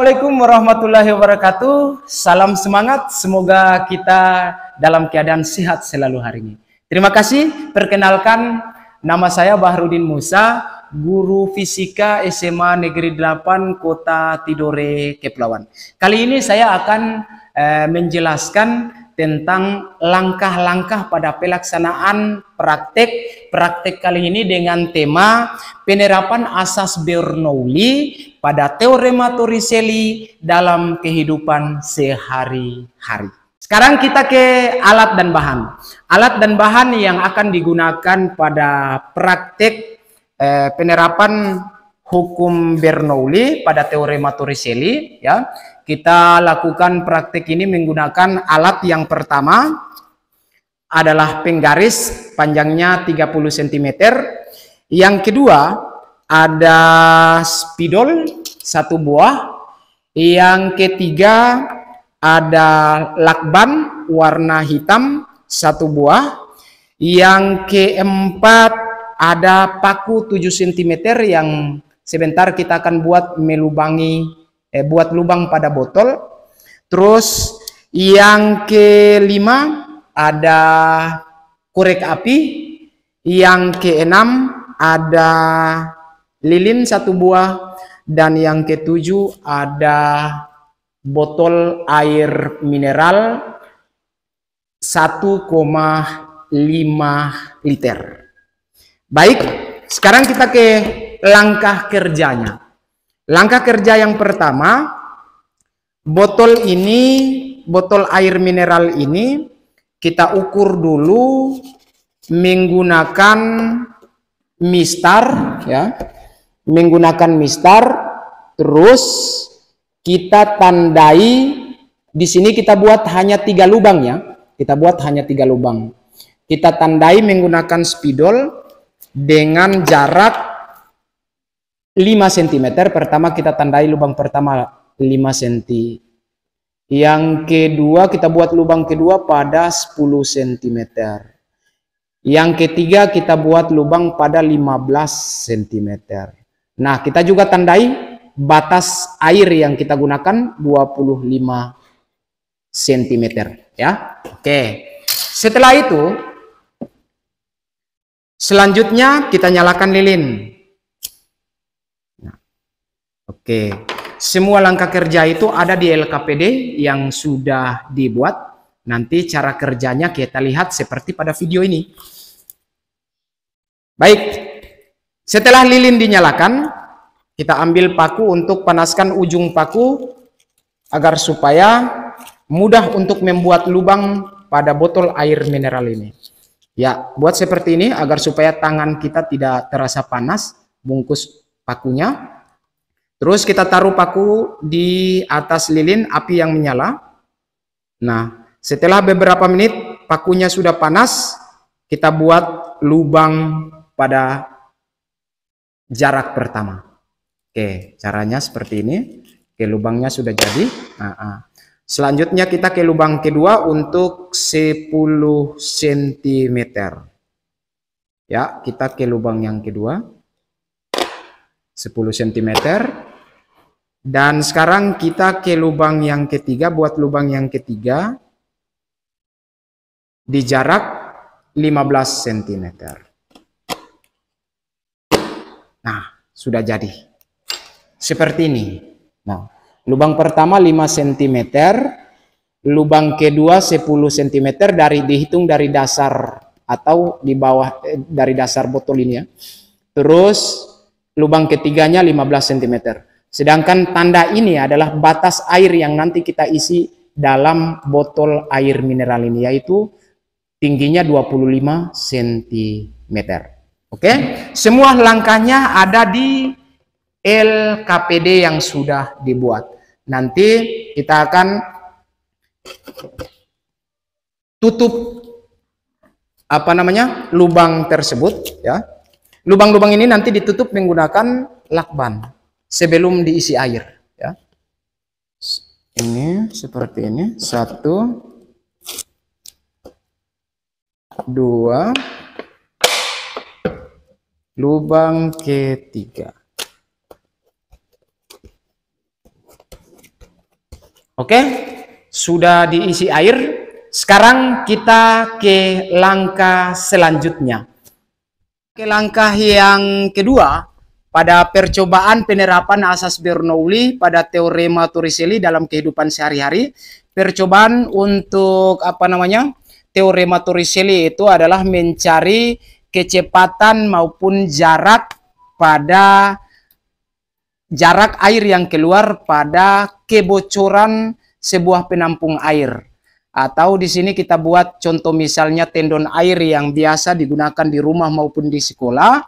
Assalamualaikum warahmatullahi wabarakatuh. Salam semangat. Semoga kita dalam keadaan sehat selalu hari ini. Terima kasih. Perkenalkan, nama saya Bahrudin Musa, guru fisika SMA Negeri 8 Kota Tidore, Kepulauan. Kali ini saya akan menjelaskan tentang langkah-langkah pada pelaksanaan praktek kali ini dengan tema penerapan asas Bernoulli pada teorema Torricelli dalam kehidupan sehari-hari. Sekarang kita ke alat dan bahan. Alat dan bahan yang akan digunakan pada praktek penerapan hukum Bernoulli pada teorema Torricelli, ya. Kita lakukan praktek ini menggunakan alat yang pertama adalah penggaris panjangnya 30 cm. Yang kedua ada spidol satu buah. Yang ketiga ada lakban warna hitam satu buah. Yang keempat ada paku 7 cm yang sebentar kita akan buat buat lubang pada botol. Terus yang kelima ada korek api. Yang keenam ada lilin satu buah. Dan yang ketujuh ada botol air mineral 1,5 liter. Baik, sekarang kita ke langkah kerjanya. Langkah kerja yang pertama, botol air mineral ini kita ukur dulu menggunakan mistar, ya. Menggunakan mistar, terus kita tandai. Di sini kita buat hanya 3 lubang, ya. Kita buat hanya 3 lubang. Kita tandai menggunakan spidol dengan jarak 5 cm. Pertama kita tandai lubang pertama 5 cm. Yang kedua kita buat lubang kedua pada 10 cm. Yang ketiga kita buat lubang pada 15 cm. Nah, kita juga tandai batas air yang kita gunakan 25 cm, ya. Oke. Setelah itu selanjutnya kita nyalakan lilin. Oke, semua langkah kerja itu ada di LKPD yang sudah dibuat. Nanti cara kerjanya kita lihat seperti pada video ini. Baik, setelah lilin dinyalakan, kita ambil paku untuk panaskan ujung paku agar supaya mudah untuk membuat lubang pada botol air mineral ini. Ya, buat seperti ini agar supaya tangan kita tidak terasa panas, bungkus pakunya. Terus kita taruh paku di atas lilin api yang menyala. Nah, setelah beberapa menit pakunya sudah panas, kita buat lubang pada jarak pertama. Oke, caranya seperti ini. Oke, lubangnya sudah jadi. Selanjutnya kita ke lubang kedua untuk 10 cm. Ya, kita ke lubang yang kedua. 10 cm. Dan sekarang kita ke lubang yang ketiga, buat lubang yang ketiga di jarak 15 cm. Nah, sudah jadi. Seperti ini. Nah, lubang pertama 5 cm, lubang kedua 10 cm dihitung dari dasar atau di bawah dari dasar botol ini, ya. Terus lubang ketiganya 15 cm. Sedangkan tanda ini adalah batas air yang nanti kita isi dalam botol air mineral ini, yaitu tingginya 25 cm. Oke, semua langkahnya ada di LKPD yang sudah dibuat. Nanti kita akan tutup lubang tersebut, ya. Lubang-lubang ini nanti ditutup menggunakan lakban sebelum diisi air, ya. Ini seperti ini. 1, 2, lubang ketiga. Oke, sudah diisi air. Sekarang kita ke langkah selanjutnya. Ke langkah yang kedua, pada percobaan penerapan asas Bernoulli pada teorema Torricelli dalam kehidupan sehari-hari, percobaan untuk teorema Torricelli itu adalah mencari kecepatan maupun jarak air yang keluar pada kebocoran sebuah penampung air. Atau di sini kita buat contoh misalnya tendon air yang biasa digunakan di rumah maupun di sekolah.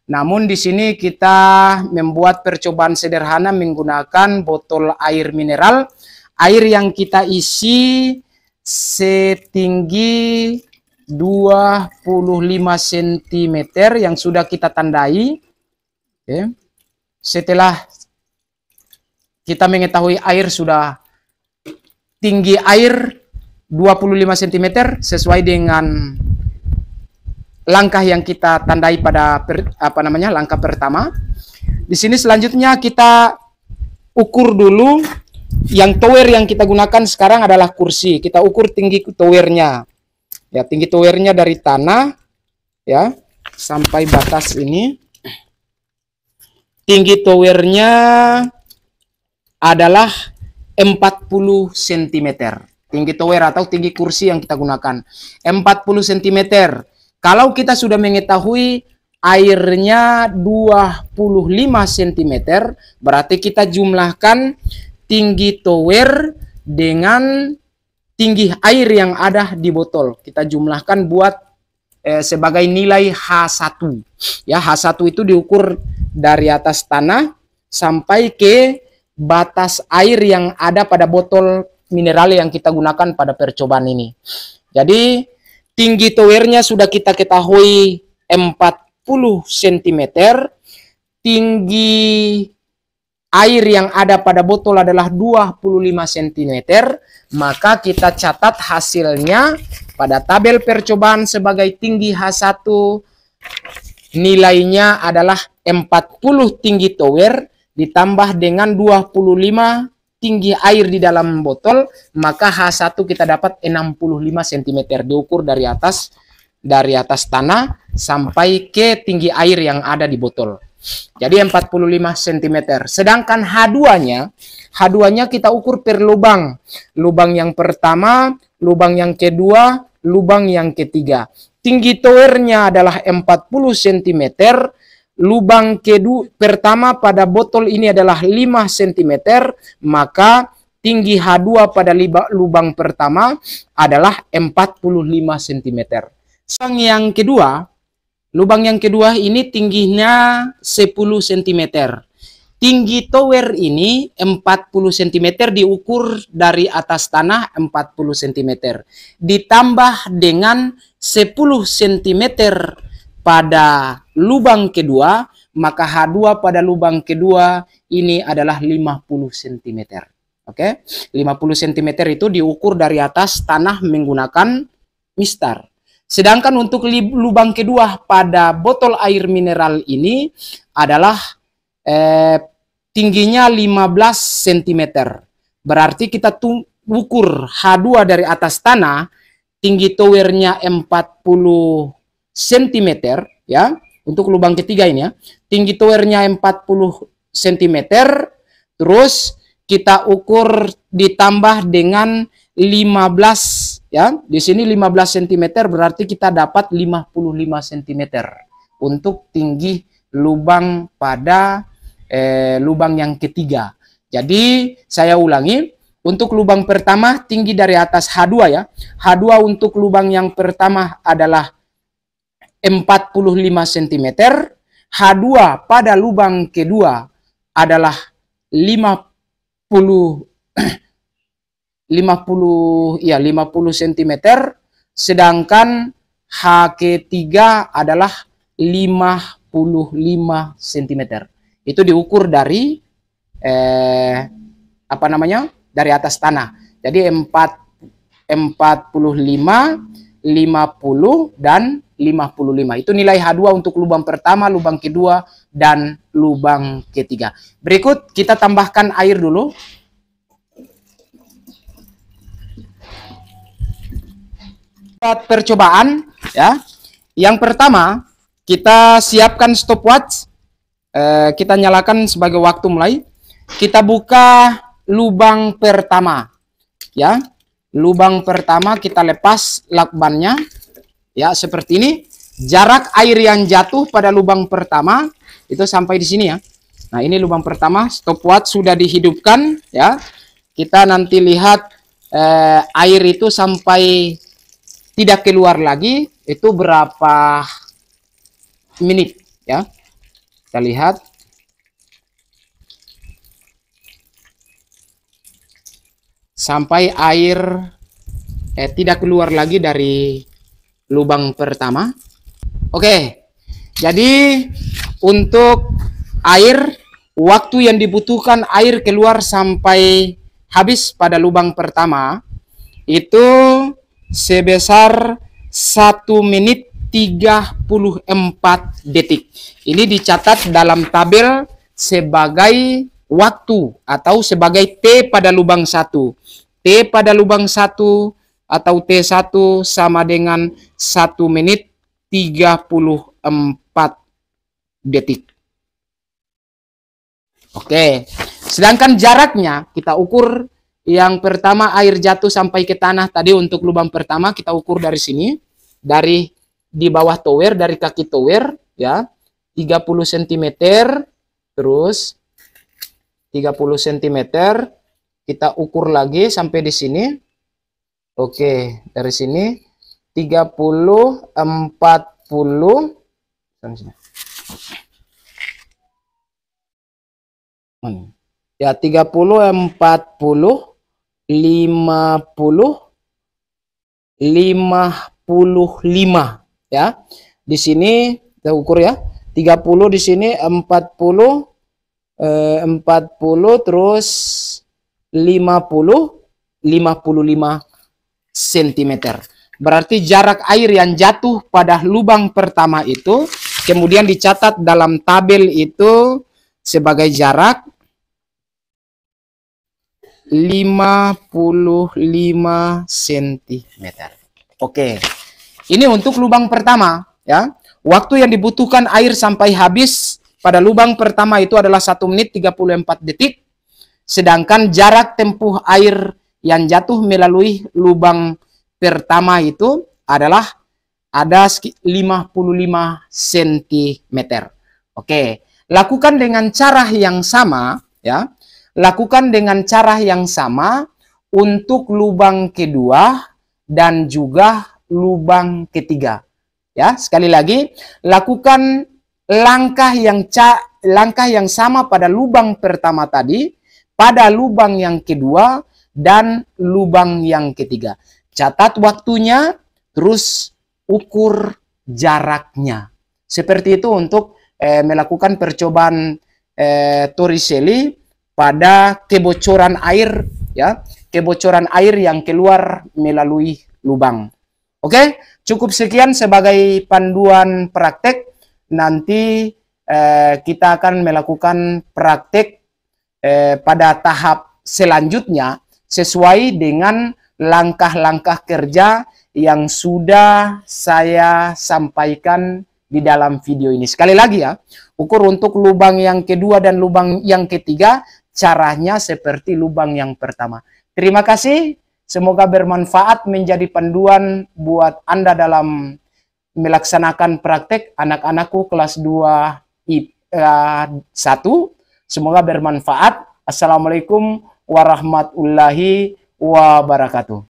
Namun di sini kita membuat percobaan sederhana menggunakan botol air mineral. Air yang kita isi setinggi 25 cm yang sudah kita tandai. Oke. Setelah kita mengetahui air sudah tinggi air 25 cm sesuai dengan langkah yang kita tandai pada langkah pertama. Di sini selanjutnya kita ukur dulu yang tower yang kita gunakan sekarang adalah kursi. Kita ukur tinggi towernya. Ya, tinggi towernya dari tanah ya sampai batas ini. Tinggi towernya adalah 40 cm. Tinggi tower atau tinggi kursi yang kita gunakan 40 cm. Kalau kita sudah mengetahui airnya 25 cm, berarti kita jumlahkan tinggi tower dengan tinggi air yang ada di botol. Kita jumlahkan buat sebagai nilai H1. Ya, H1 itu diukur dari atas tanah sampai ke batas air yang ada pada botol mineral yang kita gunakan pada percobaan ini. Jadi tinggi towernya sudah kita ketahui 40 cm. Tinggi air yang ada pada botol adalah 25 cm. Maka kita catat hasilnya pada tabel percobaan sebagai tinggi H1. Nilainya adalah 40 tinggi tower ditambah dengan 25 tinggi air di dalam botol, maka H1 kita dapat 65 cm diukur dari atas tanah sampai ke tinggi air yang ada di botol. Jadi 45 cm. Sedangkan H2-nya kita ukur per lubang. Lubang yang pertama, lubang yang kedua, lubang yang ketiga. Tinggi towernya adalah 40 cm. Lubang kedua pertama pada botol ini adalah 5 cm, maka tinggi H2 pada lubang pertama adalah 45 cm. Lubang yang kedua ini tingginya 10 cm. Tinggi tower ini 40 cm diukur dari atas tanah 40 cm. Ditambah dengan 10 cm pada lubang kedua, maka H2 pada lubang kedua ini adalah 50 cm. Oke, 50 cm itu diukur dari atas tanah menggunakan mistar. Sedangkan untuk lubang kedua pada botol air mineral ini adalah tingginya 15 cm. Berarti kita ukur H2 dari atas tanah, tinggi towernya 40 cm ya. Untuk lubang ketiga ini ya, tinggi towernya 40 cm, terus kita ukur ditambah dengan 15 ya. Di sini 15 cm berarti kita dapat 55 cm untuk tinggi lubang pada lubang yang ketiga. Jadi saya ulangi, untuk lubang pertama tinggi dari atas H2 ya. H2 untuk lubang yang pertama adalah 45 cm. H2 pada lubang kedua adalah 50 cm, sedangkan H ketiga adalah 55 cm. Itu diukur dari dari atas tanah. Jadi 45, 50 dan 55. Itu nilai H2 untuk lubang pertama, lubang kedua, dan lubang ketiga. Berikut kita tambahkan air dulu. Buat percobaan ya. Yang pertama, kita siapkan stopwatch. Kita nyalakan sebagai waktu mulai. Kita buka lubang pertama ya. Lubang pertama kita lepas lakbannya ya, seperti ini. Jarak air yang jatuh pada lubang pertama itu sampai di sini ya. Nah, ini lubang pertama, stopwatch sudah dihidupkan ya. Kita nanti lihat air itu sampai tidak keluar lagi itu berapa menit ya. Kita lihat. Sampai air tidak keluar lagi dari lubang pertama. Oke. Jadi untuk air, waktu yang dibutuhkan air keluar sampai habis pada lubang pertama itu sebesar 1 menit 34 detik. Ini dicatat dalam tabel sebagai waktu atau sebagai T pada lubang 1. T pada lubang 1 atau T1 sama dengan 1 menit 34 detik. Oke. Sedangkan jaraknya kita ukur. Yang pertama air jatuh sampai ke tanah tadi untuk lubang pertama kita ukur dari sini. Dari di bawah tower, dari kaki tower ya. 30 cm. Terus 30 cm. Kita ukur lagi sampai di sini. Oke, dari sini 30, 40. Ya, 30, 40, 50, 55 ya. Di sini kita ukur ya. 30 di sini, 40 terus 55 cm. Berarti jarak air yang jatuh pada lubang pertama itu kemudian dicatat dalam tabel itu sebagai jarak 55 cm. Oke. Ini untuk lubang pertama ya. Waktu yang dibutuhkan air sampai habis pada lubang pertama itu adalah 1 menit 34 detik. Sedangkan jarak tempuh air yang jatuh melalui lubang pertama itu adalah ada 55 cm. Oke, lakukan dengan cara yang sama ya. Lakukan dengan cara yang sama untuk lubang kedua dan juga lubang ketiga. Ya, sekali lagi, lakukan langkah yang sama pada lubang pertama tadi, pada lubang yang kedua dan lubang yang ketiga. Catat waktunya, terus ukur jaraknya. Seperti itu untuk melakukan percobaan Torricelli pada kebocoran air ya, kebocoran air yang keluar melalui lubang. Oke, cukup sekian sebagai panduan praktek. Nanti kita akan melakukan praktek pada tahap selanjutnya sesuai dengan langkah-langkah kerja yang sudah saya sampaikan di dalam video ini. Sekali lagi ya, ukur untuk lubang yang kedua dan lubang yang ketiga caranya seperti lubang yang pertama. Terima kasih. Semoga bermanfaat menjadi panduan buat Anda dalam melaksanakan praktek anak-anakku kelas 2 IPA 1. Semoga bermanfaat. Assalamualaikum warahmatullahi wabarakatuh.